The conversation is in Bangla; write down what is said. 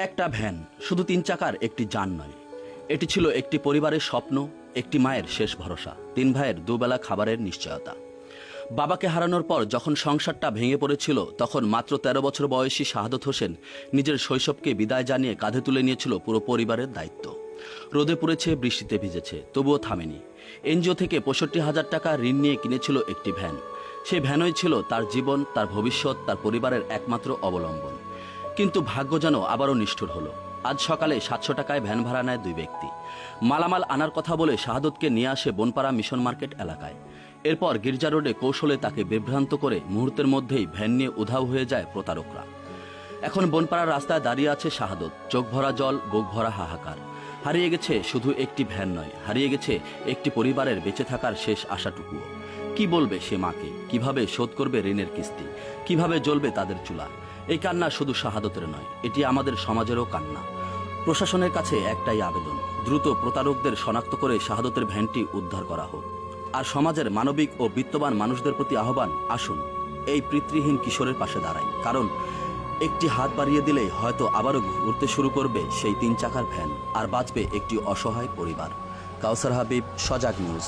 একটা ভ্যান শুধু 3 চাকার একটি যান নয়, এটি ছিল একটি পরিবারের স্বপ্ন, একটি মায়ের শেষ ভরসা, 3 ভাইয়ের দুবেলা খাবারের নিশ্চয়তা। বাবাকে হারানোর পর যখন সংসারটা ভেঙে পড়েছিল, তখন মাত্র 13 বছর বয়সী শাহাদত হোসেন নিজের শৈশবকে বিদায় জানিয়ে কাঁধে তুলে নিয়েছিল পুরো পরিবারের দায়িত্ব। রোদে পুড়েছে, বৃষ্টিতে ভিজেছে, তবুও থামেনি। এনজিও থেকে 65,000 টাকা ঋণ নিয়ে কিনেছিল একটি ভ্যান। সেই ভ্যানই ছিল তার জীবন, তার ভবিষ্যৎ, তার পরিবারের একমাত্র অবলম্বন। কিন্তু ভাগ্য যেন আবারও নিষ্ঠুর হলো। আজ সকালে 700 টাকায় ভ্যান ভাড়া নেয় 2 ব্যক্তি। মালামাল আনার কথা বলে শাহাদতকে নিয়ে আসে বনপাড়া মিশন মার্কেট এলাকায়। এরপর গির্জা রোডে কৌশলে তাকে বিভ্রান্ত করে মুহূর্তের মধ্যেই ভ্যান নিয়ে উধাও হয়ে যায় প্রতারকরা। এখন বনপাড়ার রাস্তায় দাঁড়িয়ে আছে শাহাদত, চোখ ভরা জল, বুক ভরা হাহাকার। হারিয়ে গেছে শুধু একটি ভ্যান নয়, হারিয়ে গেছে একটি পরিবারের বেঁচে থাকার শেষ আশাটুকুও। কি বলবে সে মাকে? কিভাবে শোধ করবে ঋণের কিস্তি? কিভাবে জ্বলবে তাদের চুলা? এই কান্না শুধু শাহাদতের নয়, এটি আমাদের সমাজেরও কান্না। প্রশাসনের কাছে একটাই আবেদন, দ্রুত প্রতারকদের শনাক্ত করে শাহাদতের ভ্যানটি উদ্ধার করা হোক। আর সমাজের মানবিক ও বিত্তবান মানুষদের প্রতি আহ্বান, আসুন এই পিতৃহীন কিশোরের পাশে দাঁড়াই। কারণ একটি হাত বাড়িয়ে দিলেই হয়তো আবারও ঘুরতে শুরু করবে সেই 3 চাকার ভ্যান, আর বাঁচবে একটি অসহায় পরিবার। কাউসার হাবিব, সজাগ নিউজ।